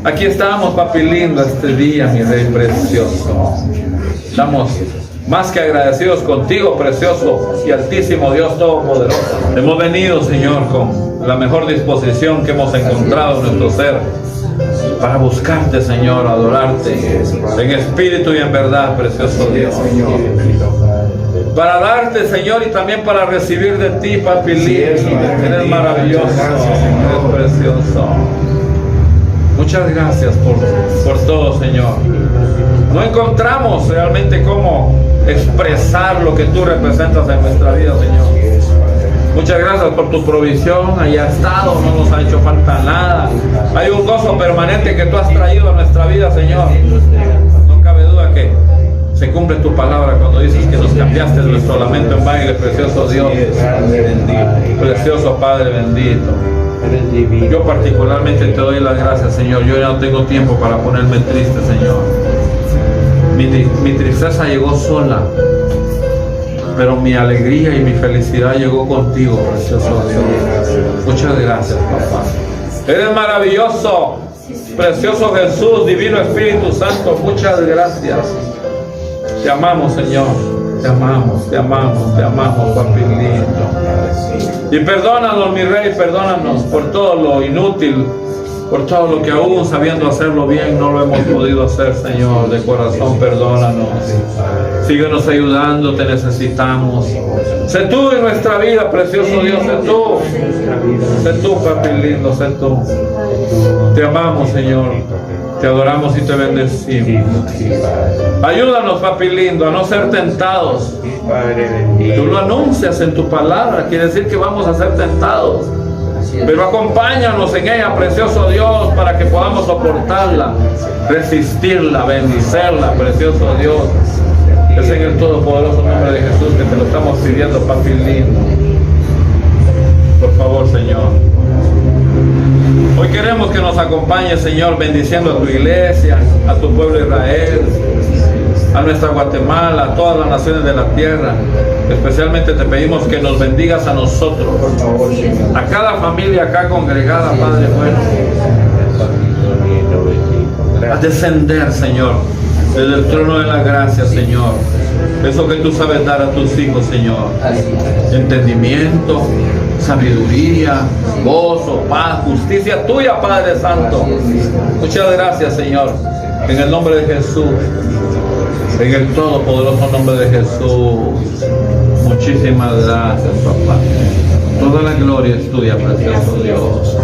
Aquí estamos, papi lindo, este día, mi rey precioso. Estamos más que agradecidos contigo, precioso y altísimo Dios Todopoderoso. Hemos venido, Señor, con la mejor disposición que hemos encontrado en nuestro ser para buscarte, Señor, adorarte en espíritu y en verdad, precioso Dios. Para darte, Señor, y también para recibir de ti, papi lindo. Eres maravilloso, eres precioso. Muchas gracias por todo, Señor. No encontramos realmente cómo expresar lo que tú representas en nuestra vida, Señor. Muchas gracias por tu provisión. Ahí ha estado, no nos ha hecho falta nada. Hay un gozo permanente que tú has traído a nuestra vida, Señor. No cabe duda que se cumple tu palabra cuando dices que nos cambiaste de nuestro lamento en baile, precioso Dios bendito, precioso Padre bendito. Yo particularmente te doy las gracias, Señor. Yo ya no tengo tiempo para ponerme triste, Señor. Mi tristeza llegó sola, pero mi alegría y mi felicidad llegó contigo, precioso Dios. Muchas gracias, papá. Eres maravilloso, precioso Jesús, divino Espíritu Santo. Muchas gracias. Te amamos, Señor. Te amamos, te amamos, te amamos, papi lindo. Y perdónanos, mi rey, perdónanos por todo lo inútil, por todo lo que aún sabiendo hacerlo bien no lo hemos podido hacer, Señor. De corazón, perdónanos. Síguenos ayudando, te necesitamos. Sé tú en nuestra vida, precioso Dios, sé tú. Sé tú, papi lindo, sé tú. Te amamos, Señor. Te adoramos y te bendecimos. Ayúdanos, papi lindo, a no ser tentados. Tú lo anuncias en tu palabra, quiere decir que vamos a ser tentados. Pero acompáñanos en ella, precioso Dios, para que podamos soportarla, resistirla, bendicerla, precioso Dios. Es en el todopoderoso nombre de Jesús que te lo estamos pidiendo, papi lindo. Por favor, Señor. Hoy queremos que nos acompañes, Señor, bendiciendo a tu iglesia, a tu pueblo Israel, a nuestra Guatemala, a todas las naciones de la tierra. Especialmente te pedimos que nos bendigas a nosotros, a cada familia acá congregada, Padre bueno, a descender, Señor, desde el trono de la gracia, Señor. Eso que tú sabes dar a tus hijos, Señor. Entendimiento, sabiduría, gozo, paz, justicia tuya, Padre Santo. Muchas gracias, Señor. En el nombre de Jesús. En el todopoderoso nombre de Jesús. Muchísimas gracias, papá. Toda la gloria es tuya, precioso Dios.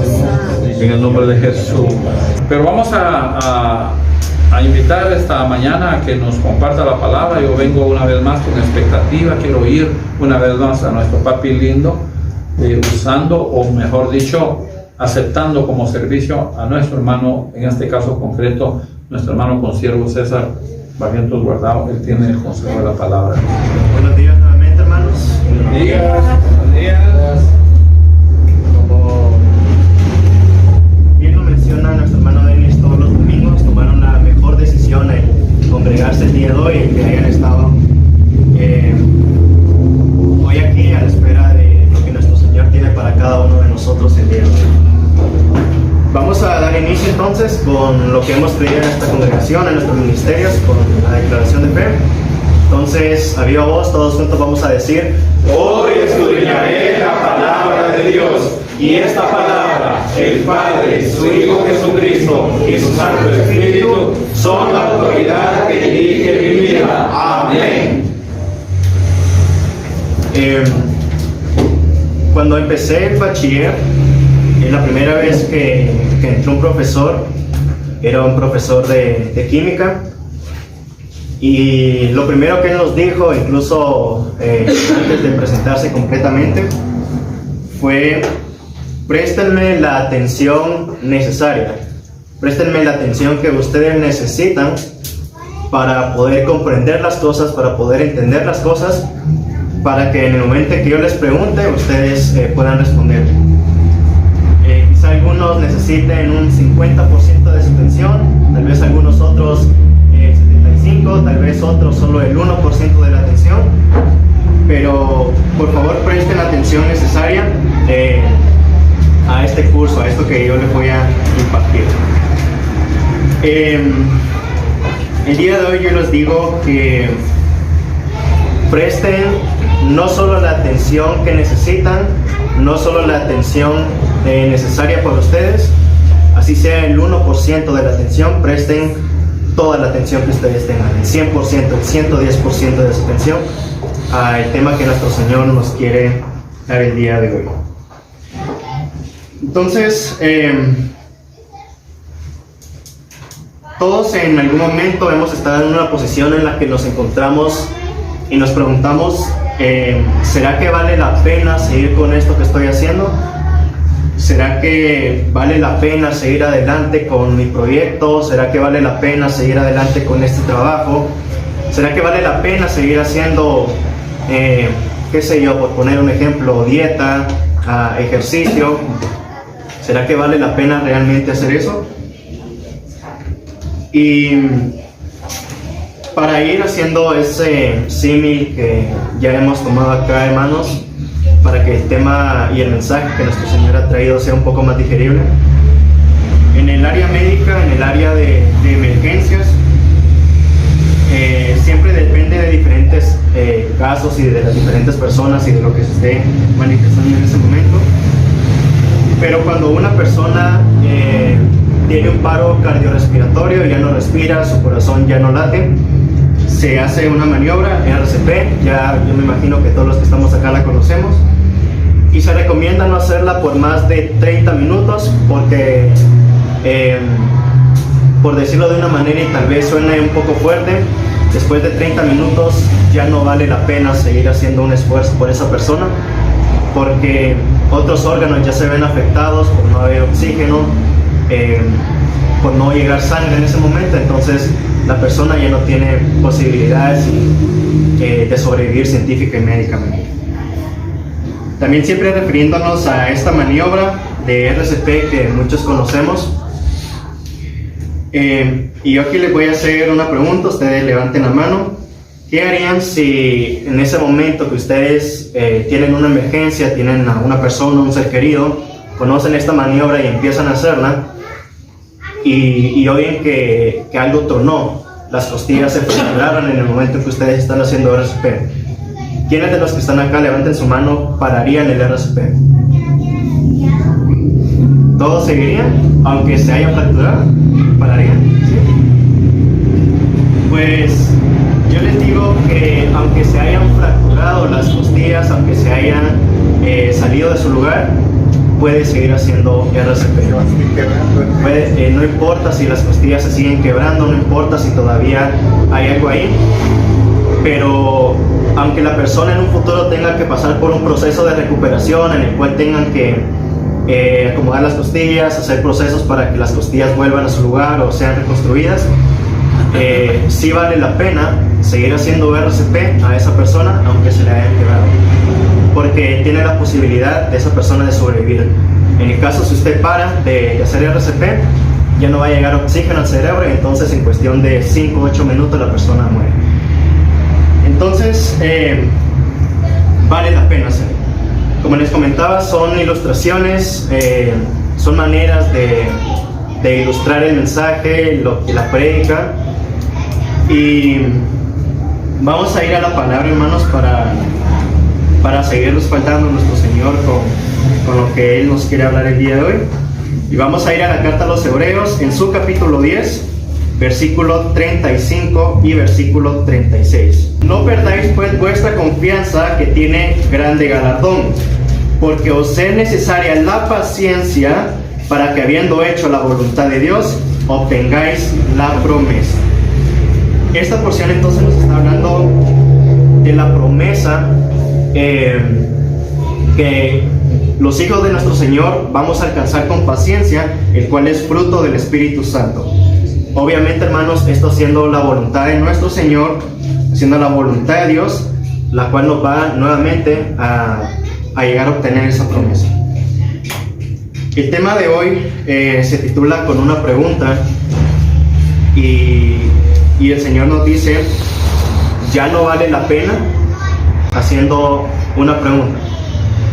En el nombre de Jesús. Pero vamos a invitar esta mañana a que nos comparta la palabra. Yo vengo una vez más con expectativa. Quiero ir una vez más a nuestro papi lindo, usando, o mejor dicho, aceptando como servicio a nuestro hermano, en este caso concreto, nuestro hermano consiervo César Barrientos Guardado. Él tiene el consejo de la palabra. Buenos días nuevamente, hermanos. Buenos días. Buenos días. Como bien lo menciona nuestro hermano Denis, todos los domingos tomaron la mejor decisión en congregarse el día de hoy, en que hayan estado hoy aquí a la espera de lo que nuestro Señor tiene para cada uno de nosotros el día de hoy. Vamos a dar inicio entonces con lo que hemos creído en esta congregación, en nuestros ministerios, con la declaración de fe. Entonces, a viva voz, todos juntos vamos a decir: hoy escudriñaré la palabra de Dios, y esta palabra, el Padre, su Hijo Jesucristo y su Santo Espíritu son la autoridad que dirige mi vida. Amén. Cuando empecé el bachiller, la primera vez que entró un profesor, era un profesor de química, y lo primero que él nos dijo, incluso antes de presentarse completamente, fue: préstenme la atención necesaria, préstenme la atención que ustedes necesitan para poder comprender las cosas, para poder entender las cosas, para que en el momento que yo les pregunte, ustedes puedan responder. Quizá algunos necesiten un 50% de su atención, tal vez algunos otros 75%, tal vez otros solo el 1% de la atención, pero por favor presten la atención necesaria a este curso, a esto que yo les voy a impartir. El día de hoy yo les digo que presten no solo la atención que necesitan, no solo la atención necesaria por ustedes, así sea el 1% de la atención, presten toda la atención que ustedes tengan, el 100%, el 110% de su atención al tema que nuestro Señor nos quiere dar el día de hoy. Entonces, todos en algún momento hemos estado en una posición en la que nos encontramos y nos preguntamos, ¿será que vale la pena seguir con esto que estoy haciendo? ¿Será que vale la pena seguir adelante con mi proyecto? ¿Será que vale la pena seguir adelante con este trabajo? ¿Será que vale la pena seguir haciendo, qué sé yo, por poner un ejemplo, dieta, ejercicio? ¿Será que vale la pena realmente hacer eso? Y para ir haciendo ese símil que ya hemos tomado acá, hermanos, para que el tema y el mensaje que nuestro Señor ha traído sea un poco más digerible, en el área médica, en el área de emergencias, siempre depende de diferentes casos y de las diferentes personas y de lo que se esté manifestando en ese momento. Pero cuando una persona tiene un paro cardiorrespiratorio, ya no respira, su corazón ya no late, se hace una maniobra RCP, ya yo me imagino que todos los que estamos acá la conocemos, y se recomienda no hacerla por más de 30 minutos porque, por decirlo de una manera y tal vez suene un poco fuerte, después de 30 minutos ya no vale la pena seguir haciendo un esfuerzo por esa persona, porque otros órganos ya se ven afectados por no haber oxígeno, por no llegar sangre en ese momento. Entonces la persona ya no tiene posibilidades de sobrevivir científica y médicamente. También siempre refiriéndonos a esta maniobra de RCP que muchos conocemos, y yo aquí les voy a hacer una pregunta, ustedes levanten la mano. ¿Qué harían si en ese momento que ustedes tienen una emergencia, tienen a una persona, un ser querido, conocen esta maniobra y empiezan a hacerla, y oyen que algo tronó, las costillas se fracturaron en el momento en que ustedes están haciendo RCP? ¿Quiénes de los que están acá, levanten su mano, pararían el RCP? ¿Todos seguirían? Aunque se haya fracturado, ¿pararían? ¿Sí? Pues yo les digo que aunque se hayan fracturado las costillas, aunque se hayan salido de su lugar, puede seguir haciendo RCP. No importa si las costillas se siguen quebrando, no importa si todavía hay algo ahí, pero aunque la persona en un futuro tenga que pasar por un proceso de recuperación en el cual tengan que acomodar las costillas, hacer procesos para que las costillas vuelvan a su lugar o sean reconstruidas, sí vale la pena seguir haciendo RCP a esa persona aunque se le hayan quebrado, porque tiene la posibilidad de esa persona de sobrevivir. En el caso si usted para de hacer RCP, ya no va a llegar oxígeno al cerebro y entonces en cuestión de 5 o 8 minutos la persona muere. Entonces vale la pena hacerlo. Como les comentaba, son ilustraciones, son maneras de ilustrar el mensaje, la prédica, y vamos a ir a la palabra, hermanos, para seguir respaldando a nuestro Señor con lo que Él nos quiere hablar el día de hoy. Y vamos a ir a la carta a los Hebreos en su capítulo 10, versículo 35 y versículo 36. No perdáis pues vuestra confianza, que tiene grande galardón, porque os es necesaria la paciencia, para que habiendo hecho la voluntad de Dios, obtengáis la promesa. Esta porción entonces nos está hablando de la promesa que los hijos de nuestro Señor vamos a alcanzar con paciencia, el cual es fruto del Espíritu Santo. Obviamente, hermanos, esto siendo la voluntad de nuestro Señor, siendo la voluntad de Dios, la cual nos va nuevamente a llegar a obtener esa promesa. El tema de hoy se titula con una pregunta, y el Señor nos dice, ya no vale la pena, haciendo una pregunta.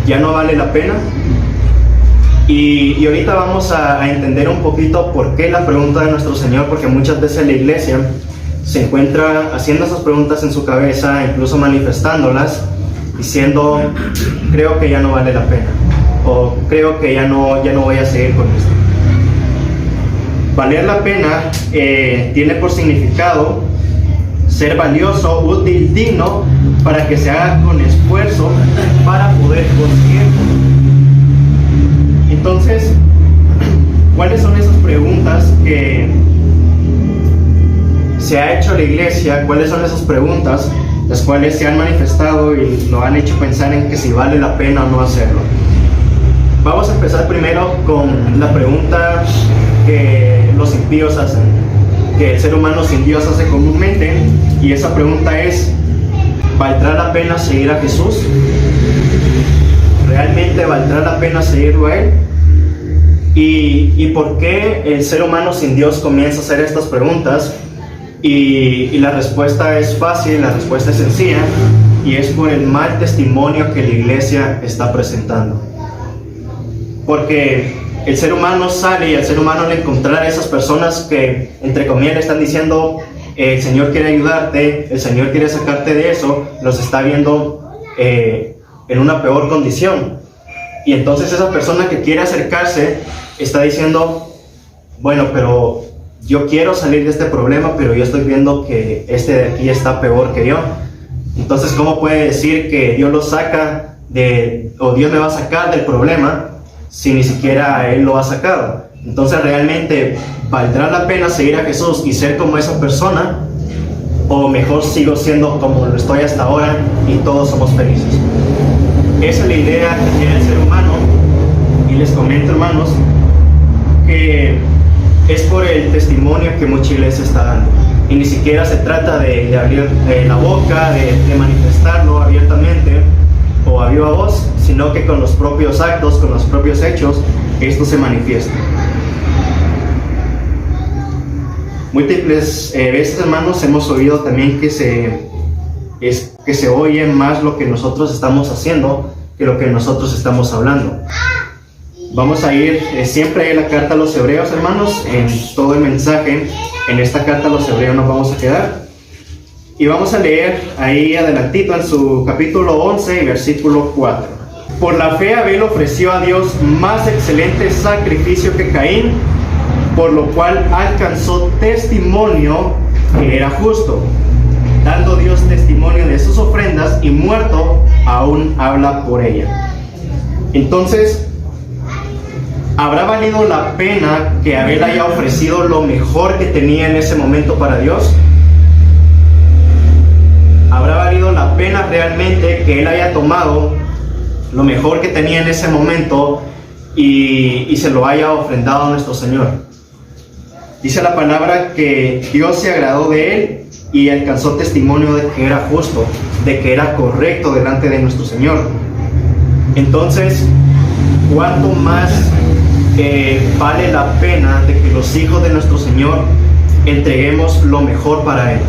¿Ya no vale la pena? Y ahorita vamos a entender un poquito por qué la pregunta de nuestro Señor, porque muchas veces la iglesia se encuentra haciendo esas preguntas en su cabeza, incluso manifestándolas, diciendo, creo que ya no vale la pena, o creo que ya no voy a seguir con esto. Valer la pena tiene por significado ser valioso, útil, digno, para que se haga con esfuerzo para poder conseguirlo. Entonces, ¿cuáles son esas preguntas que se ha hecho la iglesia? ¿Cuáles son esas preguntas las cuales se han manifestado y lo han hecho pensar en que si vale la pena o no hacerlo? Vamos a empezar primero con la pregunta que los impíos hacen, que el ser humano sin Dios hace comúnmente, y esa pregunta es: ¿valdrá la pena seguir a Jesús? ¿Realmente valdrá la pena seguirlo a Él? ¿Y por qué el ser humano sin Dios comienza a hacer estas preguntas? Y la respuesta es fácil, la respuesta es sencilla, y es por el mal testimonio que la iglesia está presentando. Porque el ser humano sale y el ser humano, al encontrar a esas personas que, entre comillas, le están diciendo, el Señor quiere ayudarte, el Señor quiere sacarte de eso, los está viendo en una peor condición. Y entonces esa persona que quiere acercarse está diciendo, bueno, pero yo quiero salir de este problema, pero yo estoy viendo que este de aquí está peor que yo. Entonces, ¿cómo puede decir que Dios lo saca o Dios me va a sacar del problema si ni siquiera Él lo ha sacado? Entonces, ¿realmente valdrá la pena seguir a Jesús y ser como esa persona? ¿O mejor sigo siendo como lo estoy hasta ahora y todos somos felices? Esa es la idea que tiene el ser humano. Y les comento, hermanos, que es por el testimonio que mucha iglesia está dando. Y ni siquiera se trata de abrir la boca, de manifestarlo abiertamente o a viva voz, sino que con los propios actos, con los propios hechos, esto se manifiesta. Múltiples veces, hermanos, hemos oído también que se oye más lo que nosotros estamos haciendo que lo que nosotros estamos hablando. Vamos a ir siempre a la carta a los Hebreos, hermanos, en todo el mensaje. En esta carta a los Hebreos nos vamos a quedar. Y vamos a leer ahí adelantito en su capítulo 11 y versículo 4. Por la fe Abel ofreció a Dios más excelente sacrificio que Caín, por lo cual alcanzó testimonio que era justo, dando Dios testimonio de sus ofrendas, y muerto aún habla por ella. Entonces, ¿habrá valido la pena que Abel haya ofrecido lo mejor que tenía en ese momento para Dios? ¿Habrá valido la pena realmente que él haya tomado lo mejor que tenía en ese momento y se lo haya ofrendado a nuestro Señor? Dice la palabra que Dios se agradó de él y alcanzó testimonio de que era justo, de que era correcto delante de nuestro Señor. Entonces, ¿cuánto más vale la pena de que los hijos de nuestro Señor entreguemos lo mejor para Él?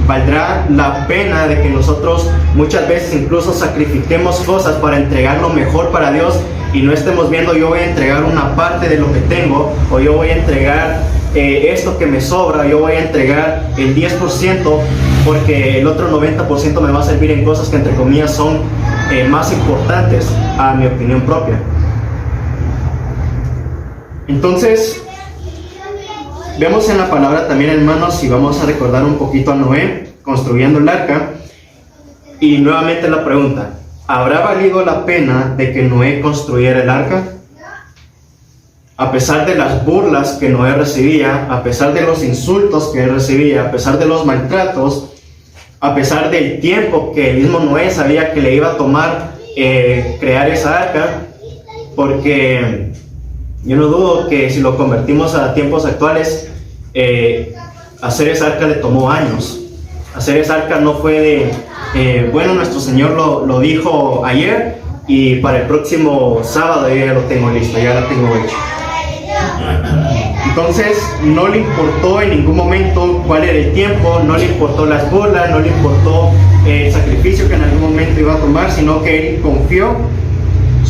¿Valdrá la pena de que nosotros muchas veces incluso sacrifiquemos cosas para entregar lo mejor para Dios y no estemos viendo, yo voy a entregar una parte de lo que tengo, o yo voy a entregar esto que me sobra, yo voy a entregar el 10% porque el otro 90% me va a servir en cosas que entre comillas son más importantes a mi opinión propia? Entonces, vemos en la palabra también, hermanos, y vamos a recordar un poquito a Noé construyendo el arca. Y nuevamente la pregunta: ¿habrá valido la pena de que Noé construyera el arca? A pesar de las burlas que Noé recibía, a pesar de los insultos que él recibía, a pesar de los maltratos, a pesar del tiempo que el mismo Noé sabía que le iba a tomar crear esa arca, porque yo no dudo que si lo convertimos a tiempos actuales, hacer esa arca le tomó años. Hacer esa arca no fue de, bueno, nuestro Señor lo dijo ayer y para el próximo sábado yo ya lo tengo listo, ya lo tengo hecho. Entonces, no le importó en ningún momento cuál era el tiempo, no le importó las burlas, no le importó el sacrificio que en algún momento iba a tomar, sino que él confió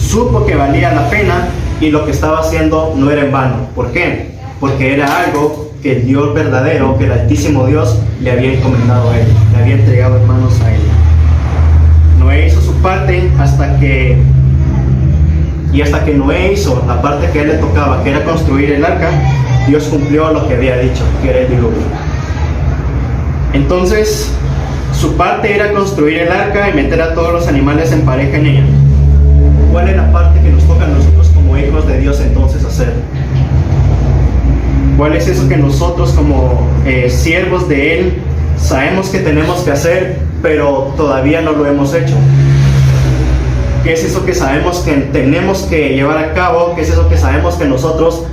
supo que valía la pena y lo que estaba haciendo no era en vano. ¿Por qué? Porque era algo que el Dios verdadero, que el Altísimo Dios le había encomendado a él, le había entregado en manos a él. Noé hizo su parte hasta que Noé hizo la parte que a él le tocaba, que era construir el arca. Dios cumplió lo que había dicho, que era el diluvio. Entonces, su parte era construir el arca y meter a todos los animales en pareja en ella. ¿Cuál es la parte que nos toca a nosotros como hijos de Dios entonces hacer? ¿Cuál es eso que nosotros como siervos de Él sabemos que tenemos que hacer, pero todavía no lo hemos hecho? ¿Qué es eso que sabemos que tenemos que llevar a cabo? ¿Qué es eso que sabemos que nosotros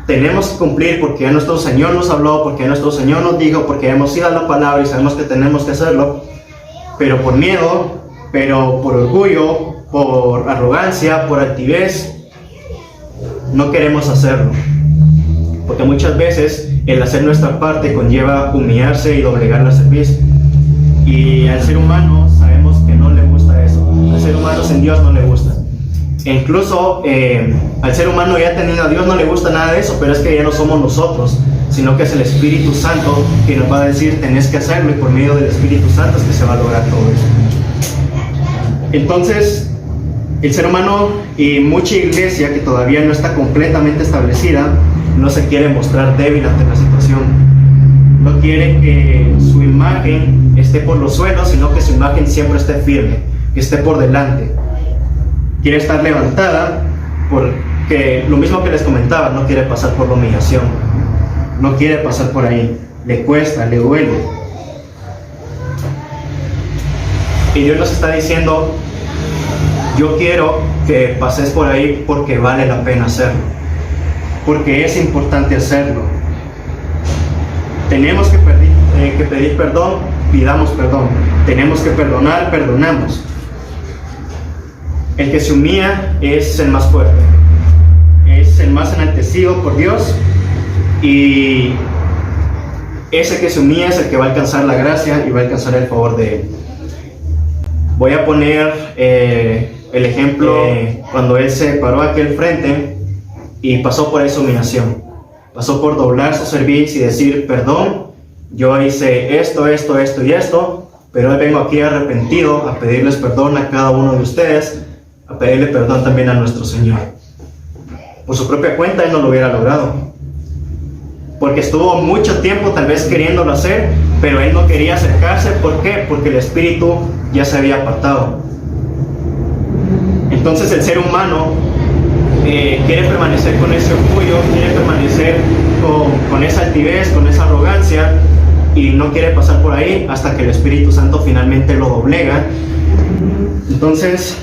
tenemos que cumplir porque ya nuestro Señor nos habló, porque ya nuestro Señor nos dijo, porque hemos ido a la palabra y sabemos que tenemos que hacerlo, pero por miedo, pero por orgullo, por arrogancia, por altivez, no queremos hacerlo? Porque muchas veces el hacer nuestra parte conlleva humillarse y doblegar la cerviz. Y al ser humano sabemos que no le gusta eso. Al ser humano sin Dios no le gusta. E incluso al ser humano ya tenido a Dios no le gusta nada de eso, pero es que ya no somos nosotros, sino que es el Espíritu Santo que nos va a decir tenés que hacerlo, y por medio del Espíritu Santo es que se va a lograr todo eso. Entonces, el ser humano y mucha iglesia que todavía no está completamente establecida no se quiere mostrar débil ante la situación. No quiere que su imagen esté por los suelos, sino que su imagen siempre esté firme, que esté por delante. Quiere estar levantada, porque lo mismo que les comentaba, no quiere pasar por la humillación, no quiere pasar por ahí, le cuesta, le duele. Y Dios nos está diciendo, yo quiero que pases por ahí porque vale la pena hacerlo, porque es importante hacerlo. Tenemos que pedir perdón, pidamos perdón. Tenemos que perdonar, perdonamos. El que se humilla es el más fuerte, es el más enaltecido por Dios, y ese que se humilla es el que va a alcanzar la gracia y va a alcanzar el favor de Él. Voy a poner el ejemplo cuando Él se paró aquí al frente y pasó por esa humillación. Pasó por doblar su cerviz y decir, perdón, yo hice esto y esto, pero hoy vengo aquí arrepentido a pedirles perdón a cada uno de ustedes, a pedirle perdón también a nuestro Señor. Por su propia cuenta Él no lo hubiera logrado, porque estuvo mucho tiempo tal vez queriéndolo hacer, pero Él no quería acercarse. ¿Por qué? Porque el Espíritu ya se había apartado. Entonces el ser humano quiere permanecer con ese orgullo, quiere permanecer con esa altivez, con esa arrogancia, y no quiere pasar por ahí hasta que el Espíritu Santo finalmente lo doblega. Entonces,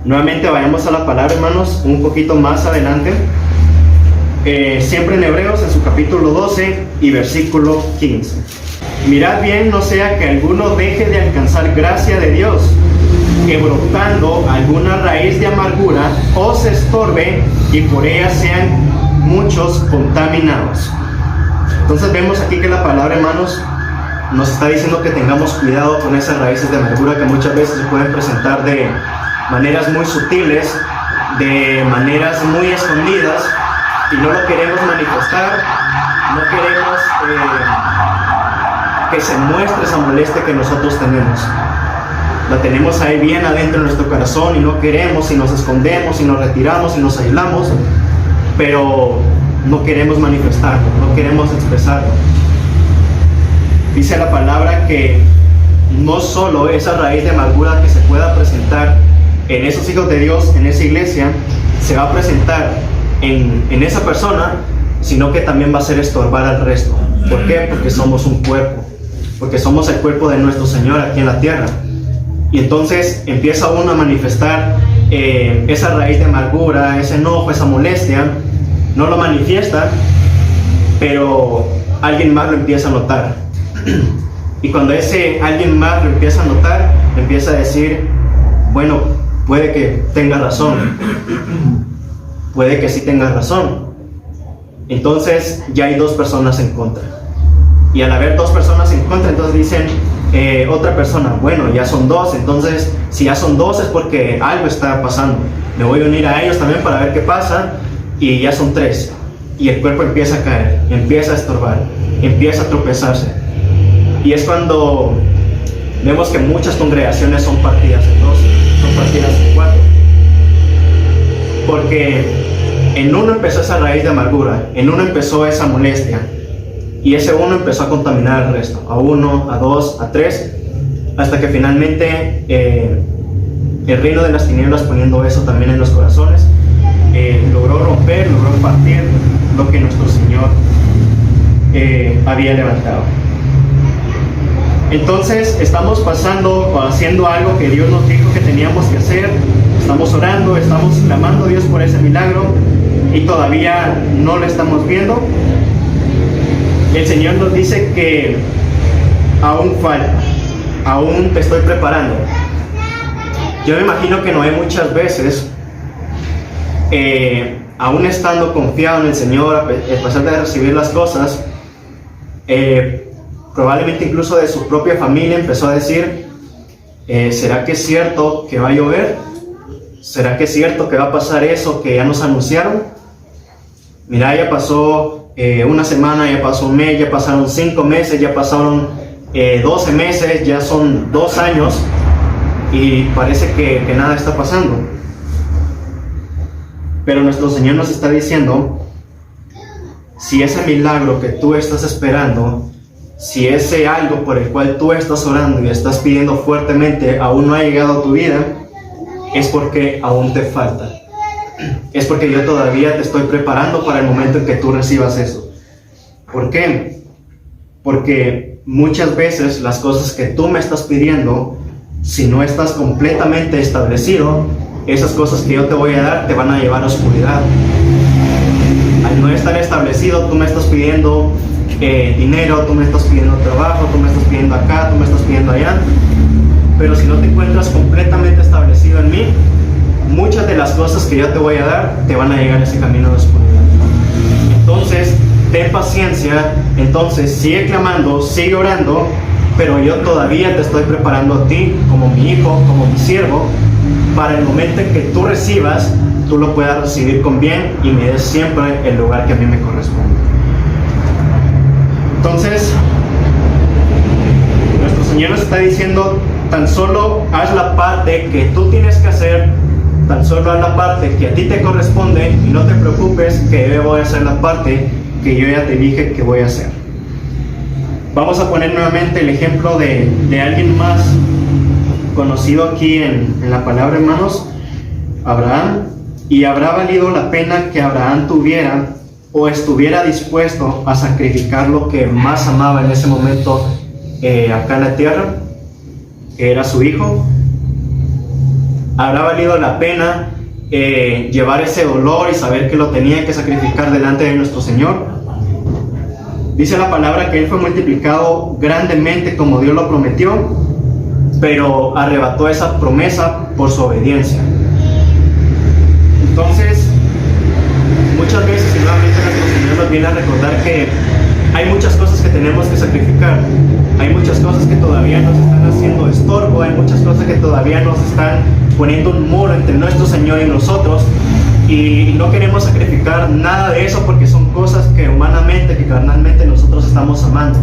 nuevamente vayamos a la palabra, hermanos, un poquito más adelante. Siempre en Hebreos, en su capítulo 12 y versículo 15. Mirad bien, no sea que alguno deje de alcanzar gracia de Dios, que brotando alguna raíz de amargura os estorbe y por ella sean muchos contaminados. Entonces vemos aquí que la palabra, hermanos, nos está diciendo que tengamos cuidado con esas raíces de amargura que muchas veces se pueden presentar de maneras muy sutiles, de maneras muy escondidas, y no lo queremos manifestar, no queremos que se muestre esa molestia que nosotros tenemos. La tenemos ahí bien adentro de nuestro corazón y no queremos, y nos escondemos y nos retiramos y nos aislamos, pero no queremos manifestarlo, no queremos expresarlo. Dice la palabra que no solo esa raíz de amargura que se pueda presentar en esos hijos de Dios, en esa iglesia, se va a presentar en esa persona, sino que también va a ser estorbar al resto. ¿Por qué? Porque somos un cuerpo, porque somos el cuerpo de nuestro Señor aquí en la tierra. Y entonces empieza uno a manifestar esa raíz de amargura, ese enojo, esa molestia. No lo manifiesta, pero alguien más lo empieza a notar. Y cuando ese alguien más lo empieza a notar, empieza a decir, bueno, puede que tenga razón, puede que sí tenga razón. Entonces ya hay dos personas en contra. Y al haber dos personas en contra, entonces dicen, Otra persona, bueno, ya son 2, entonces si ya son 2 es porque algo está pasando. Me voy a unir a ellos también para ver qué pasa, y ya son 3. Y el cuerpo empieza a caer, empieza a estorbar, empieza a tropezarse. Y es cuando vemos que muchas congregaciones son partidas en 2, son partidas en 4. Porque en uno empezó esa raíz de amargura, en uno empezó esa molestia. Y ese uno empezó a contaminar al resto, a 1, a 2, a 3, hasta que finalmente el reino de las tinieblas, poniendo eso también en los corazones, logró romper, logró partir lo que nuestro Señor había levantado. Entonces estamos pasando o haciendo algo que Dios nos dijo que teníamos que hacer. Estamos orando, estamos clamando a Dios por ese milagro y todavía no lo estamos viendo. El Señor nos dice que aún falta, aún te estoy preparando. Yo me imagino que Noé muchas veces, aún estando confiado en el Señor, a pesar de recibir las cosas, probablemente incluso de su propia familia, empezó a decir, ¿será que es cierto que va a llover? ¿Será que es cierto que va a pasar eso que ya nos anunciaron? Mira, ya pasó una semana, ya pasó un mes, ya pasaron 5 meses, ya pasaron 12 meses, ya son 2 años y parece que nada está pasando. Pero nuestro Señor nos está diciendo, si ese milagro que tú estás esperando, si ese algo por el cual tú estás orando y estás pidiendo fuertemente aún no ha llegado a tu vida, es porque aún te falta. Es porque yo todavía te estoy preparando para el momento en que tú recibas eso. ¿Por qué? Porque muchas veces las cosas que tú me estás pidiendo, si no estás completamente establecido, esas cosas que yo te voy a dar te van a llevar a oscuridad. Al no estar establecido, tú me estás pidiendo dinero, tú me estás pidiendo trabajo, tú me estás pidiendo acá, tú me estás pidiendo allá. Pero si no te encuentras completamente establecido en mí, muchas de las cosas que yo te voy a dar te van a llegar a ese camino de oscuridad. Entonces, ten paciencia, entonces sigue clamando, sigue orando, pero yo todavía te estoy preparando a ti como mi hijo, como mi siervo, para el momento en que tú recibas, tú lo puedas recibir con bien y me des siempre el lugar que a mí me corresponde. Entonces, nuestro Señor nos está diciendo, tan solo haz la parte que tú tienes que hacer, tan solo haz la parte que a ti te corresponde y no te preocupes que yo voy a hacer la parte que yo ya te dije que voy a hacer. Vamos a poner nuevamente el ejemplo de alguien más conocido aquí en la palabra, hermanos, Abraham. Y habrá valido la pena que Abraham tuviera o estuviera dispuesto a sacrificar lo que más amaba en ese momento acá en la tierra, que era su hijo. Habrá valido la pena llevar ese dolor y saber que lo tenía que sacrificar delante de nuestro Señor. Dice la palabra que él fue multiplicado grandemente como Dios lo prometió, pero arrebató esa promesa por su obediencia. Entonces, muchas veces, y nuevamente nuestro Señor nos viene a recordar que hay muchas cosas que tenemos que sacrificar, hay muchas cosas que todavía nos están haciendo estorbo, hay muchas cosas que todavía nos están poniendo un muro entre nuestro Señor y nosotros, y no queremos sacrificar nada de eso porque son cosas que humanamente, que carnalmente nosotros estamos amando,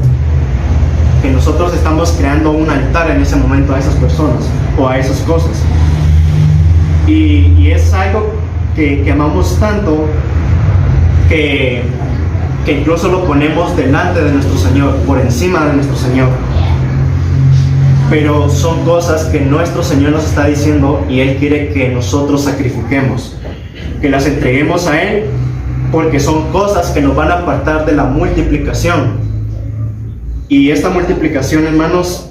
que nosotros estamos creando un altar en ese momento a esas personas o a esas cosas, y es algo que amamos tanto que incluso lo ponemos delante de nuestro Señor, por encima de nuestro Señor. Pero son cosas que nuestro Señor nos está diciendo y Él quiere que nosotros sacrifiquemos, que las entreguemos a Él, porque son cosas que nos van a apartar de la multiplicación. Y esta multiplicación, hermanos,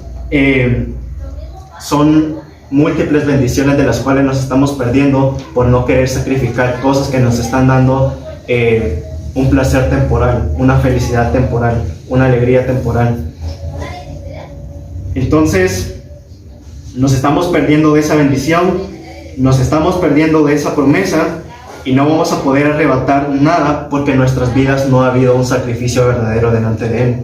son múltiples bendiciones de las cuales nos estamos perdiendo por no querer sacrificar cosas que nos están dando un placer temporal, una felicidad temporal, una alegría temporal. Entonces, nos estamos perdiendo de esa bendición, nos estamos perdiendo de esa promesa y no vamos a poder arrebatar nada porque en nuestras vidas no ha habido un sacrificio verdadero delante de Él.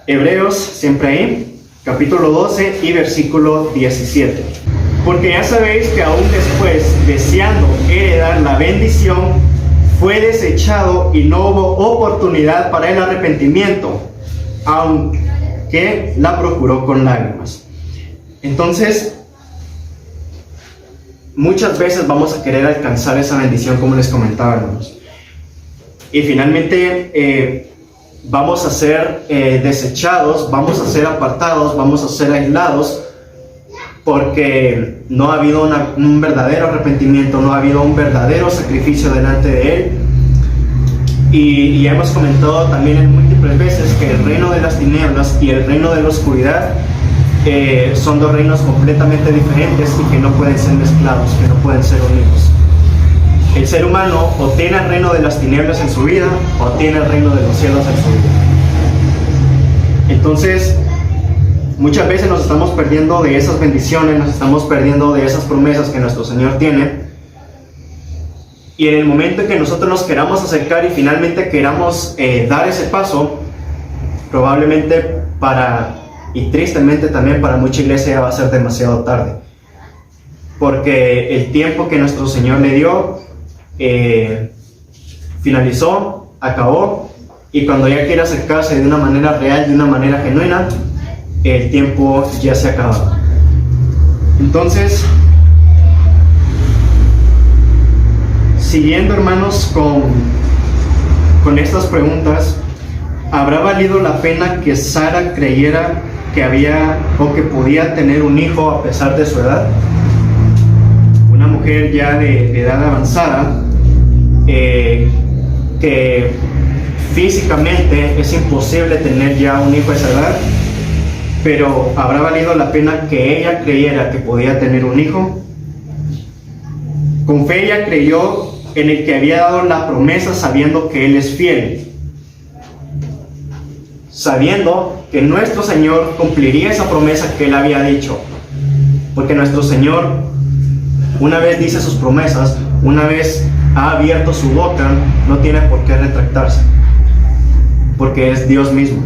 Hebreos, siempre ahí, capítulo 12 y versículo 17. Porque ya sabéis que aún después, deseando heredar la bendición, fue desechado y no hubo oportunidad para el arrepentimiento, aunque la procuró con lágrimas. Entonces, muchas veces vamos a querer alcanzar esa bendición, como les comentaba, hermanos. Y finalmente vamos a ser desechados, vamos a ser apartados, vamos a ser aislados, porque no ha habido un verdadero arrepentimiento, no ha habido un verdadero sacrificio delante de Él. Y hemos comentado también en múltiples veces que el reino de las tinieblas y el reino de la oscuridad son dos reinos completamente diferentes y que no pueden ser mezclados, que no pueden ser unidos. El ser humano o tiene el reino de las tinieblas en su vida o tiene el reino de los cielos en su vida. Entonces, muchas veces nos estamos perdiendo de esas bendiciones, nos estamos perdiendo de esas promesas que nuestro Señor tiene. Y en el momento en que nosotros nos queramos acercar y finalmente queramos dar ese paso, probablemente y tristemente también para mucha iglesia va a ser demasiado tarde. Porque el tiempo que nuestro Señor le dio finalizó, acabó, y cuando ya quiere acercarse de una manera real, de una manera genuina, el tiempo ya se acaba. Entonces, siguiendo, hermanos, con estas preguntas, ¿habrá valido la pena que Sara creyera que había o que podía tener un hijo a pesar de su edad? Una mujer ya de edad avanzada, que físicamente es imposible tener ya un hijo a esa edad, pero ¿habrá valido la pena que ella creyera que podía tener un hijo? Con fe ella creyó en el que había dado la promesa, sabiendo que Él es fiel, sabiendo que nuestro Señor cumpliría esa promesa que Él había dicho, porque nuestro Señor, una vez dice sus promesas, una vez ha abierto su boca, no tiene por qué retractarse, porque es Dios mismo.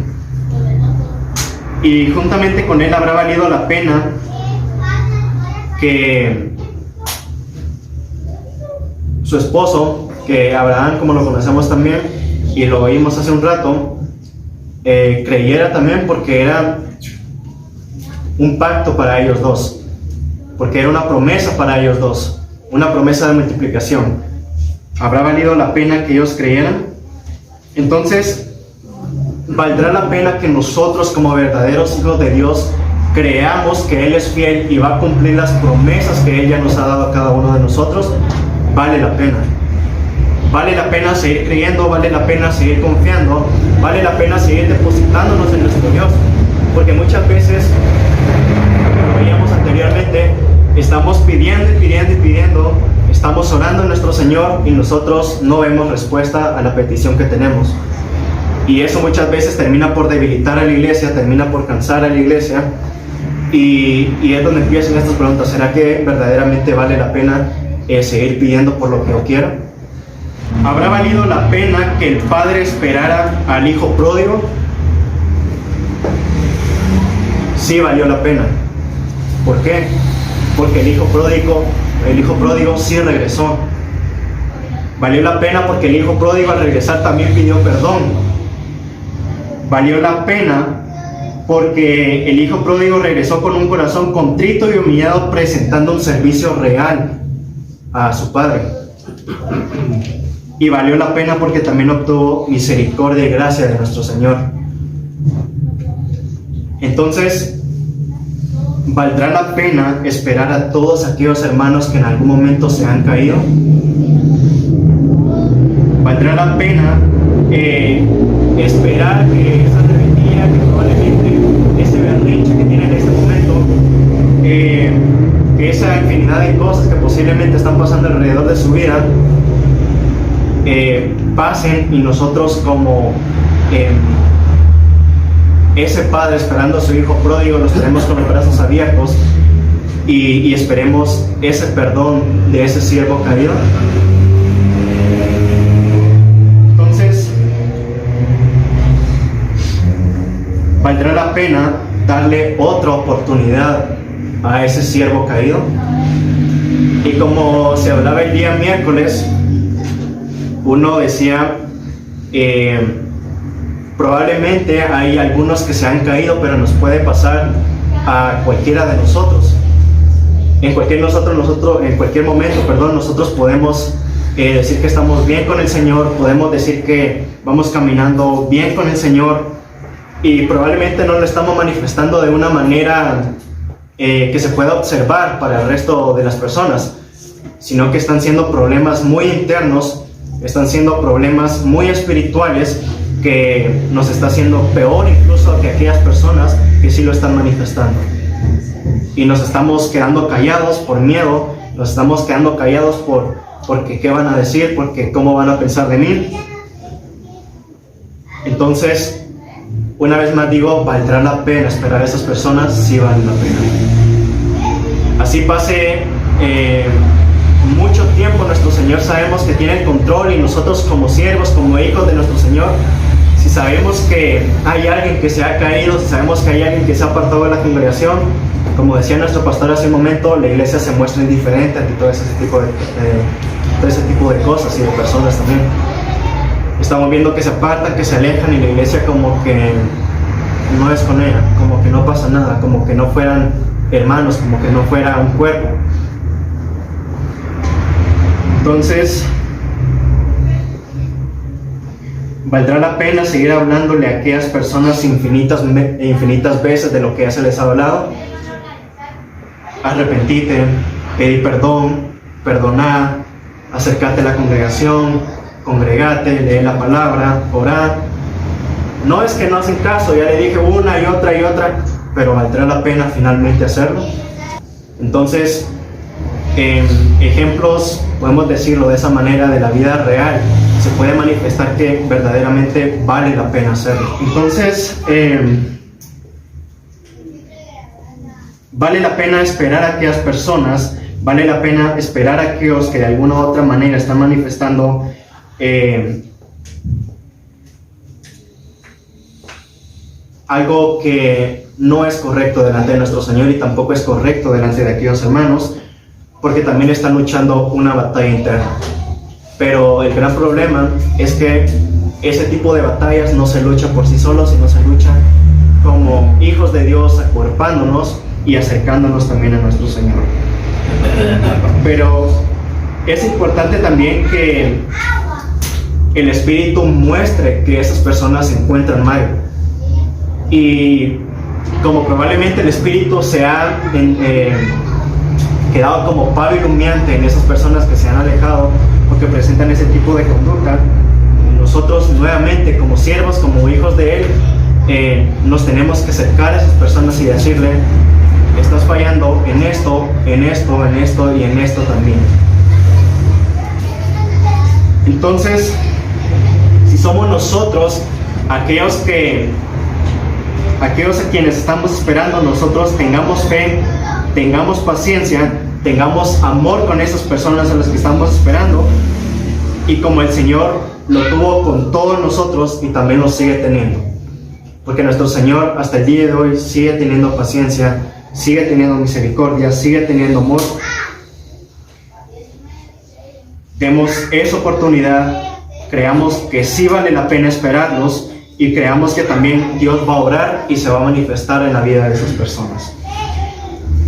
Y juntamente con Él habrá valido la pena que su esposo, que Abraham, como lo conocemos también, y lo oímos hace un rato, creyera también, porque era un pacto para ellos dos, porque era una promesa para ellos dos, una promesa de multiplicación. ¿Habrá valido la pena que ellos creyeran? Entonces, ¿valdrá la pena que nosotros, como verdaderos hijos de Dios, creamos que Él es fiel y va a cumplir las promesas que Él ya nos ha dado a cada uno de nosotros? Vale la pena. Vale la pena seguir creyendo, vale la pena seguir confiando, vale la pena seguir depositándonos en nuestro Dios, porque muchas veces, como veíamos anteriormente, estamos pidiendo y pidiendo y pidiendo, estamos orando a nuestro Señor y nosotros no vemos respuesta a la petición que tenemos. Y eso muchas veces termina por debilitar a la iglesia, termina por cansar a la iglesia, y es donde empiezan estas preguntas: ¿será que verdaderamente vale la pena seguir pidiendo por lo que yo quiera? ¿Habrá valido la pena que el padre esperara al hijo pródigo? Sí, valió la pena. ¿Por qué? Porque el hijo pródigo sí regresó. Valió la pena porque el hijo pródigo al regresar también pidió perdón. Valió la pena porque el hijo pródigo regresó con un corazón contrito y humillado, presentando un servicio real a su padre. Y valió la pena porque también obtuvo misericordia y gracia de nuestro Señor. Entonces, ¿valdrá la pena esperar a todos aquellos hermanos que en algún momento se han caído? ¿Valdrá la pena esperar que esa rebeldía, que probablemente ese berrinche que tienen en este momento, que esa infinidad de cosas que posiblemente están pasando alrededor de su vida, pasen, y nosotros como ese padre esperando a su hijo pródigo los tenemos con los brazos abiertos y esperemos ese perdón de ese siervo caído? ¿valdrá la pena darle otra oportunidad a ese siervo caído? Y como se hablaba el día miércoles, uno decía, probablemente hay algunos que se han caído, pero nos puede pasar a cualquiera de nosotros. En cualquier momento, nosotros podemos decir que estamos bien con el Señor, podemos decir que vamos caminando bien con el Señor, y probablemente no lo estamos manifestando de una manera que se pueda observar para el resto de las personas, sino que están siendo problemas muy internos, están siendo problemas muy espirituales que nos está haciendo peor incluso que aquellas personas que sí lo están manifestando. Y nos estamos quedando callados por miedo, nos estamos quedando callados porque qué van a decir, porque cómo van a pensar de mí. Entonces, una vez más digo, ¿valdrá la pena esperar a esas personas? Sí vale la pena. Así pase mucho tiempo, nuestro Señor sabemos que tiene el control, y nosotros como siervos, como hijos de nuestro Señor, si sabemos que hay alguien que se ha caído, si sabemos que hay alguien que se ha apartado de la congregación, como decía nuestro pastor hace un momento, la iglesia se muestra indiferente ante todo ese tipo de cosas y de personas también. Estamos viendo que se apartan, que se alejan, y la iglesia como que no es con ella, como que no pasa nada, como que no fueran hermanos, como que no fuera un cuerpo. Entonces, ¿valdrá la pena seguir hablándole a aquellas personas infinitas veces de lo que ya se les ha hablado? Arrepentite, pedí perdón, perdoná, acércate a la congregación, congregate, lee la palabra, orá. No es que no hacen caso, ya le dije una y otra, pero ¿valdrá la pena finalmente hacerlo? Entonces, ejemplos, podemos decirlo de esa manera, de la vida real, se puede manifestar que verdaderamente vale la pena hacerlo. Entonces, vale la pena esperar a aquellas personas, vale la pena esperar a aquellos que de alguna u otra manera están manifestando algo que no es correcto delante de nuestro Señor, y tampoco es correcto delante de aquellos hermanos, porque también están luchando una batalla interna. Pero el gran problema es que ese tipo de batallas no se lucha por sí solos, sino se lucha como hijos de Dios, acuerpándonos y acercándonos también a nuestro Señor. Pero es importante también que el Espíritu muestre que esas personas se encuentran mal, y como probablemente el Espíritu se ha quedado como palo iluminante en esas personas que se han alejado porque presentan ese tipo de conducta, nosotros nuevamente como siervos, como hijos de Él, nos tenemos que acercar a esas personas y decirle: estás fallando en esto, en esto, en esto y en esto también. Entonces, si somos nosotros aquellos a quienes estamos esperando, nosotros tengamos fe, tengamos paciencia, tengamos amor con esas personas a las que estamos esperando, y como el Señor lo tuvo con todos nosotros y también lo sigue teniendo, porque nuestro Señor hasta el día de hoy sigue teniendo paciencia, sigue teniendo misericordia, sigue teniendo amor. Demos esa oportunidad, creamos que sí vale la pena esperarlos, y creamos que también Dios va a obrar y se va a manifestar en la vida de esas personas.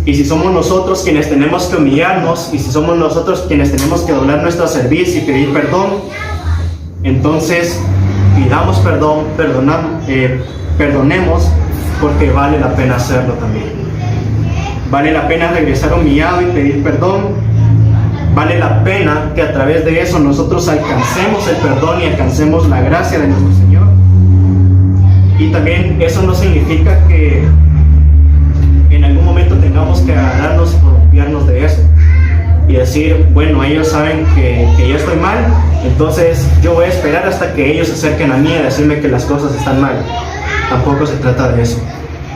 Y si somos nosotros quienes tenemos que humillarnos, y si somos nosotros quienes tenemos que doblar nuestra cerviz y pedir perdón, entonces pidamos perdón, perdonemos, porque vale la pena hacerlo también. Vale la pena regresar humillado y pedir perdón. Vale la pena que a través de eso nosotros alcancemos el perdón y alcancemos la gracia de nuestro Señor. Y también eso no significa que en algún momento tengamos que agarrarnos y columpiarnos de eso y decir: bueno, ellos saben que yo estoy mal, entonces yo voy a esperar hasta que ellos se acerquen a mí a decirme que las cosas están mal. Tampoco se trata de eso.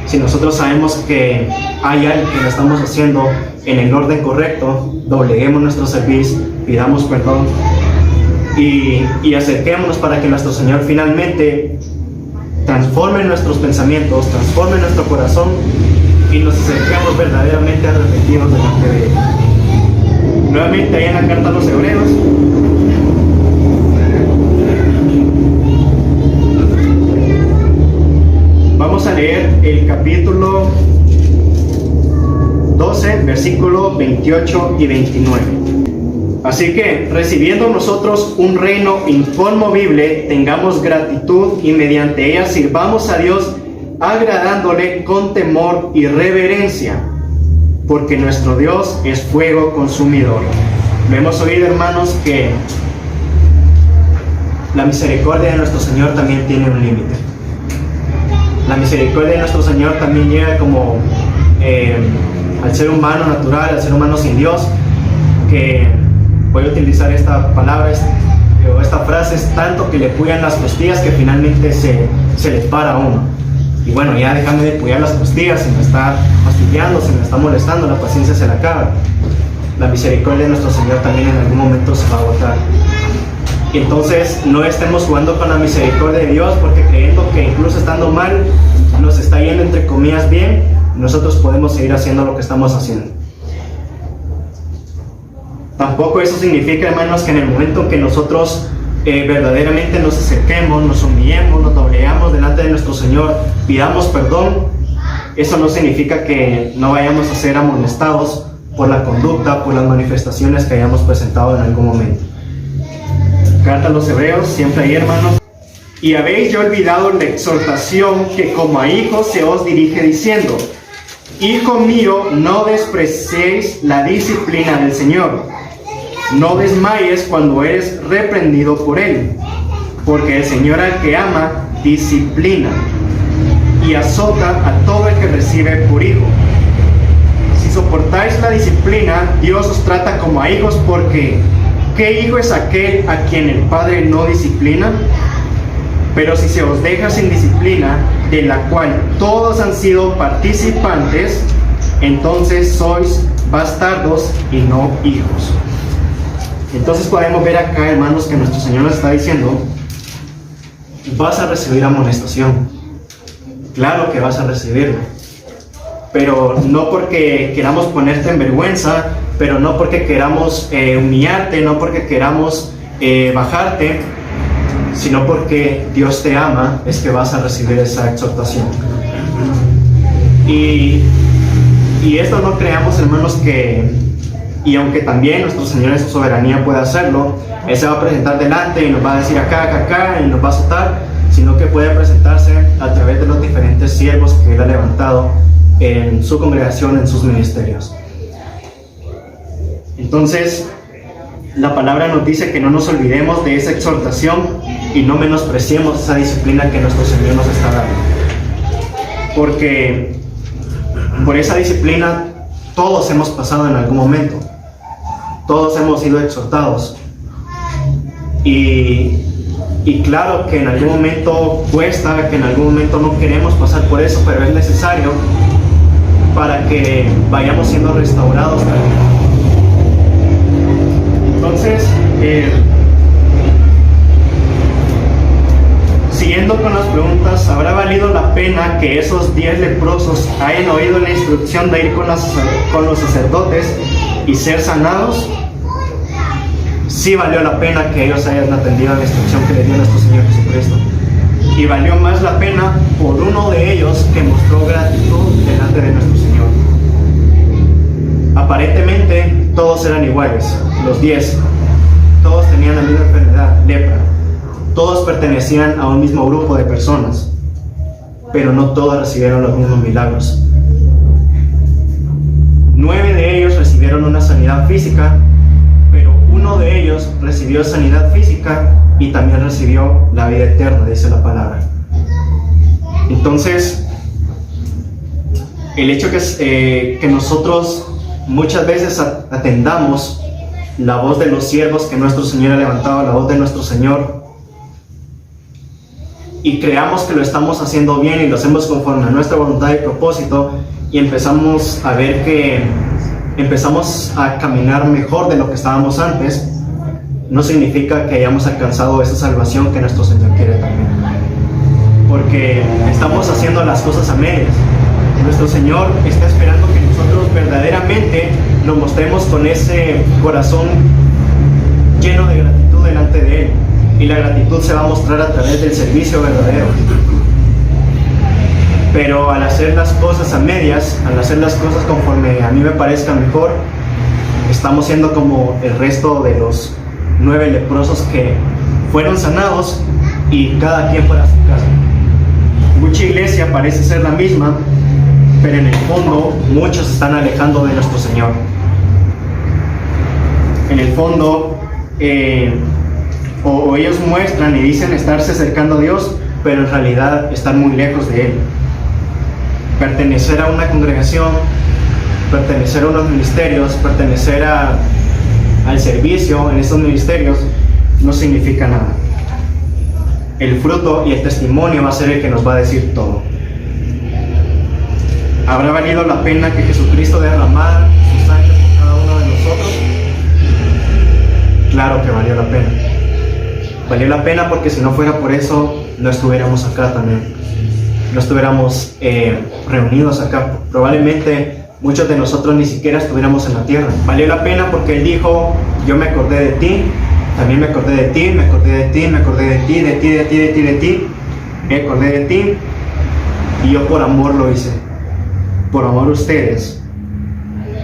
Si nosotros sabemos que hay algo que no estamos haciendo en el orden correcto, dobleguemos nuestro servicio, pidamos perdón y acerquémonos para que nuestro Señor finalmente transforme nuestros pensamientos, transforme nuestro corazón y nos acerquemos verdaderamente arrepentidos delante de Él. Nuevamente ahí en la carta a los Hebreos, vamos a leer el capítulo 12, versículo 28 y 29. Así que, recibiendo nosotros un reino inconmovible, tengamos gratitud y mediante ella sirvamos a Dios, agradándole con temor y reverencia, porque nuestro Dios es fuego consumidor. Lo hemos oído, hermanos, que la misericordia de nuestro Señor también tiene un límite. La misericordia de nuestro Señor también llega como al ser humano natural, al ser humano sin Dios, que voy a utilizar esta palabra o esta frase, es tanto que le puyan las costillas que finalmente se les para a uno. Y bueno, ya déjame de puyar las costillas, se me está fastidiando, se me está molestando, la paciencia se la acaba. La misericordia de nuestro Señor también en algún momento se va a agotar. Y entonces no estemos jugando con la misericordia de Dios, porque creyendo que incluso estando mal nos está yendo entre comillas bien, nosotros podemos seguir haciendo lo que estamos haciendo. Tampoco eso significa, hermanos, que en el momento en que nosotros verdaderamente nos acerquemos, nos humillemos, nos doblegamos delante de nuestro Señor, pidamos perdón, eso no significa que no vayamos a ser amonestados por la conducta, por las manifestaciones que hayamos presentado en algún momento. Carta a los Hebreos, siempre ahí, hermanos. Y habéis ya olvidado la exhortación que como a hijos se os dirige diciendo: Hijo mío, no despreciéis la disciplina del Señor, no desmayes cuando eres reprendido por Él, porque el Señor al que ama disciplina y azota a todo el que recibe por hijo. Si soportáis la disciplina, Dios os trata como a hijos, porque ¿qué hijo es aquel a quien el Padre no disciplina? Pero si se os deja sin disciplina, de la cual todos han sido participantes, entonces sois bastardos y no hijos. Entonces podemos ver acá, hermanos, que nuestro Señor nos está diciendo: vas a recibir amonestación. Claro que vas a recibirlo, pero no porque queramos ponerte en vergüenza, pero no porque queramos humillarte, no porque queramos bajarte, sino porque Dios te ama, es que vas a recibir esa exhortación. Y esto no creamos, hermanos, y aunque también nuestro Señor en su soberanía puede hacerlo, Él se va a presentar delante y nos va a decir acá, y nos va a azotar, sino que puede presentarse a través de los diferentes siervos que Él ha levantado en su congregación, en sus ministerios. Entonces, la palabra nos dice que no nos olvidemos de esa exhortación y no menospreciemos esa disciplina que nuestro Señor nos está dando. Porque por esa disciplina todos hemos pasado en algún momento. Todos hemos sido exhortados. Y claro que en algún momento cuesta, que en algún momento no queremos pasar por eso, pero es necesario para que vayamos siendo restaurados también. Entonces, siguiendo con las preguntas, ¿habrá valido la pena que esos 10 leprosos hayan oído la instrucción de ir con los sacerdotes y ser sanados? Sí valió la pena que ellos hayan atendido a la instrucción que le dio nuestro Señor Jesucristo. Y valió más la pena por uno de ellos que mostró gratitud delante de nuestro Señor. Aparentemente todos eran iguales, los 10. Todos tenían la misma enfermedad, lepra. Todos pertenecían a un mismo grupo de personas, pero no todos recibieron los mismos milagros. 9 de ellos recibieron una sanidad física, pero uno de ellos recibió sanidad física y también recibió la vida eterna, dice la palabra. Entonces, el hecho que nosotros muchas veces atendamos la voz de los siervos que nuestro Señor ha levantado, la voz de nuestro Señor, y creamos que lo estamos haciendo bien y lo hacemos conforme a nuestra voluntad y propósito, y empezamos a ver que empezamos a caminar mejor de lo que estábamos antes, no significa que hayamos alcanzado esa salvación que nuestro Señor quiere también. porque estamos haciendo las cosas a medias. Nuestro Señor está esperando que nosotros verdaderamente nos mostremos con ese corazón lleno de gratitud delante de Él, y la gratitud se va a mostrar a través del servicio verdadero. Pero al hacer las cosas a medias, al hacer las cosas conforme a mí me parezca mejor, estamos siendo como el resto de los 9 leprosos que fueron sanados y cada quien para su casa. Mucha iglesia parece ser la misma, pero en el fondo muchos se están alejando de nuestro Señor. En el fondo, o ellos muestran y dicen estarse acercando a Dios, pero en realidad están muy lejos de Él. Pertenecer a una congregación, pertenecer a unos ministerios, pertenecer al servicio en esos ministerios no significa nada. El fruto y el testimonio va a ser el que nos va a decir todo. ¿Habrá valido la pena que Jesucristo derramara su sangre por cada uno de nosotros? Claro que valió la pena. Valió la pena porque si no fuera por eso, no estuviéramos acá también. No estuviéramos reunidos acá. Probablemente muchos de nosotros ni siquiera estuviéramos en la tierra. Valió la pena porque Él dijo: yo me acordé de ti, también me acordé de ti, me acordé de ti, me acordé de ti, de ti, de ti, de ti, de ti, me acordé de ti, y yo por amor lo hice, por amor a ustedes,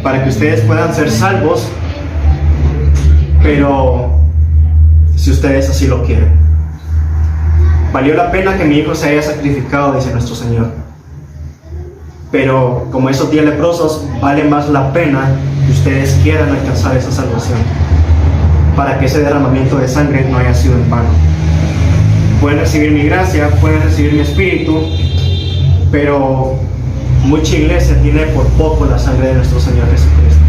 para que ustedes puedan ser salvos, pero si ustedes así lo quieren. Valió la pena que mi hijo se haya sacrificado, dice nuestro Señor. Pero como esos 10 leprosos, vale más la pena que ustedes quieran alcanzar esa salvación, para que ese derramamiento de sangre no haya sido en vano. Pueden recibir mi gracia, pueden recibir mi espíritu, pero mucha iglesia tiene por poco la sangre de nuestro Señor Jesucristo.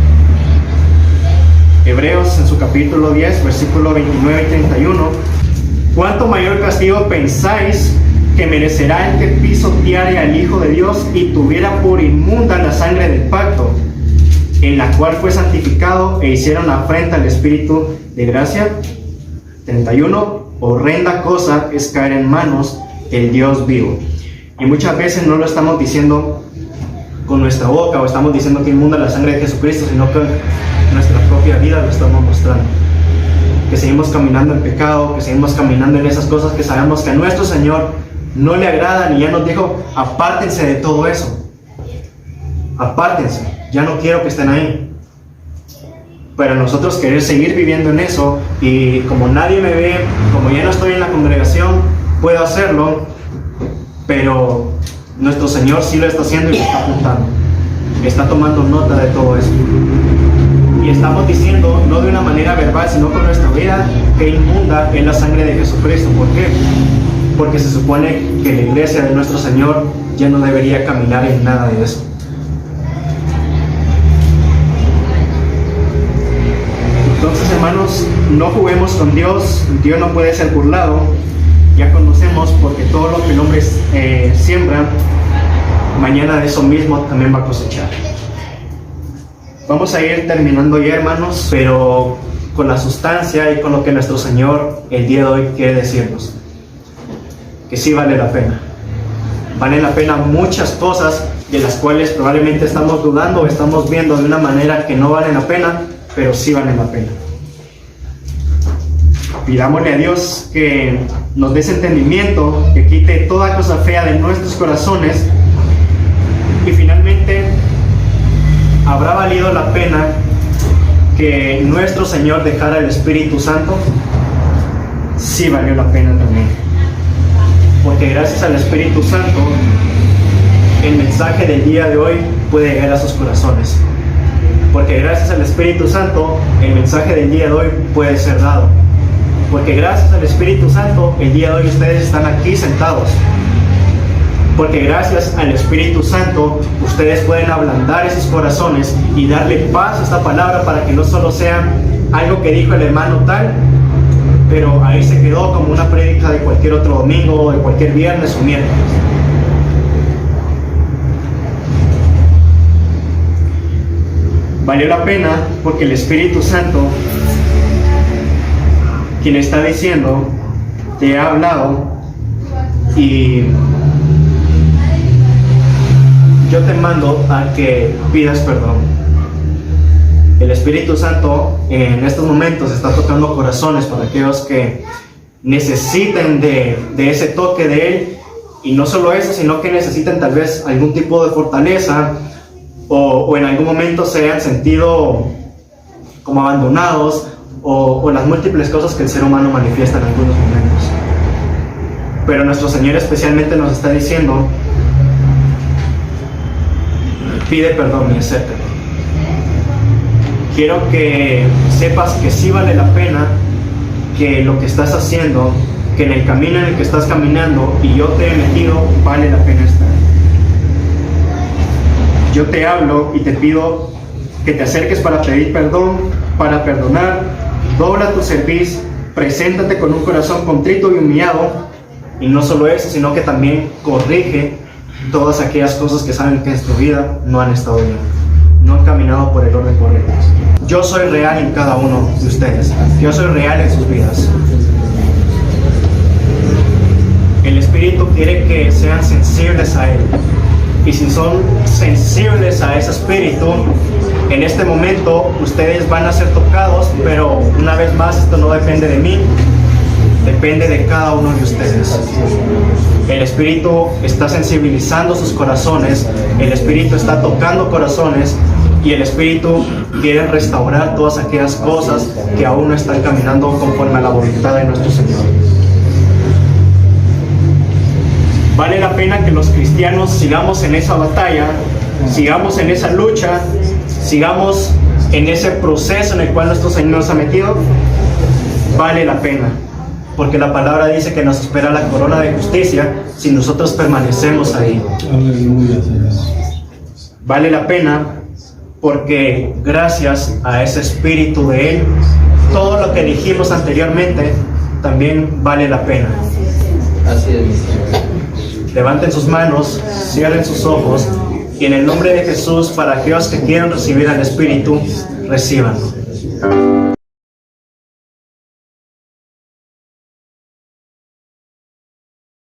Hebreos en su capítulo 10, versículo 29 y 31: ¿cuánto mayor castigo pensáis que merecerá el que pisoteare al Hijo de Dios y tuviera por inmunda la sangre del pacto, en la cual fue santificado e hicieron afrenta al Espíritu de gracia? 31: horrenda cosa es caer en manos del Dios vivo. Y muchas veces no lo estamos diciendo con nuestra boca, o estamos diciendo que inmunda la sangre de Jesucristo, sino que nuestra propia vida lo estamos mostrando. Que seguimos caminando en pecado, que seguimos caminando en esas cosas que sabemos que a nuestro Señor no le agradan, y ya nos dijo: apártense de todo eso, apártense, ya no quiero que estén ahí. Pero nosotros querer seguir viviendo en eso, y como nadie me ve, como ya no estoy en la congregación, puedo hacerlo, pero nuestro Señor sí lo está haciendo y lo está apuntando, está tomando nota de todo eso. Y estamos diciendo, no de una manera verbal, sino con nuestra vida, que inmunda es la sangre de Jesucristo. ¿Por qué? Porque se supone que la iglesia de nuestro Señor ya no debería caminar en nada de eso. Entonces, hermanos, no juguemos con Dios. Dios no puede ser burlado. Ya conocemos, porque todo lo que el hombre siembra, mañana de eso mismo también va a cosechar. Vamos a ir terminando ya, hermanos, pero con la sustancia y con lo que nuestro Señor el día de hoy quiere decirnos. Que sí vale la pena. Vale la pena muchas cosas de las cuales probablemente estamos dudando o estamos viendo de una manera que no valen la pena, pero sí valen la pena. Pidámosle a Dios que nos dé ese entendimiento, que quite toda cosa fea de nuestros corazones, y finalmente ¿habrá valido la pena que nuestro Señor dejara el Espíritu Santo? Sí valió la pena también, porque gracias al Espíritu Santo el mensaje del día de hoy puede llegar a sus corazones, porque gracias al Espíritu Santo el mensaje del día de hoy puede ser dado, porque gracias al Espíritu Santo el día de hoy ustedes están aquí sentados, porque gracias al Espíritu Santo ustedes pueden ablandar esos corazones y darle paz a esta palabra, para que no solo sea algo que dijo el hermano tal, pero ahí se quedó como una prédica de cualquier otro domingo, de cualquier viernes o miércoles. Valió la pena porque el Espíritu Santo, quien está diciendo, te ha hablado, Y yo te mando a que pidas perdón. El Espíritu Santo en estos momentos está tocando corazones para aquellos que necesiten de ese toque de Él. Y no solo eso, sino que necesiten tal vez algún tipo de fortaleza o en algún momento se hayan sentido como abandonados o las múltiples cosas que el ser humano manifiesta en algunos momentos. Pero nuestro Señor especialmente nos está diciendo: pide perdón y acéptalo. Quiero que sepas que sí vale la pena, que lo que estás haciendo, que en el camino en el que estás caminando y yo te he metido, vale la pena estar. Yo te hablo y te pido que te acerques para pedir perdón, para perdonar, dobla tu cerviz, preséntate con un corazón contrito y humillado, y no solo eso, sino que también corrige todas aquellas cosas que saben que en tu vida no han estado bien, no han caminado por el orden correcto. Yo soy real en cada uno de ustedes, yo soy real en sus vidas. El Espíritu quiere que sean sensibles a Él. Y si son sensibles a ese Espíritu, en este momento ustedes van a ser tocados, pero una vez más esto no depende de mí, depende de cada uno de ustedes. El Espíritu está sensibilizando sus corazones, el Espíritu está tocando corazones y el Espíritu quiere restaurar todas aquellas cosas que aún no están caminando conforme a la voluntad de nuestro Señor. Vale la pena que los cristianos sigamos en esa batalla, sigamos en esa lucha, sigamos en ese proceso en el cual nuestro Señor nos ha metido. Vale la pena, porque la palabra dice que nos espera la corona de justicia si nosotros permanecemos ahí. Aleluya, Señor. Vale la pena porque gracias a ese Espíritu de Él, todo lo que dijimos anteriormente también vale la pena. Así es, mi Señor. Levanten sus manos, cierren sus ojos y en el nombre de Jesús, para aquellos que quieran recibir al Espíritu, recíbanlo.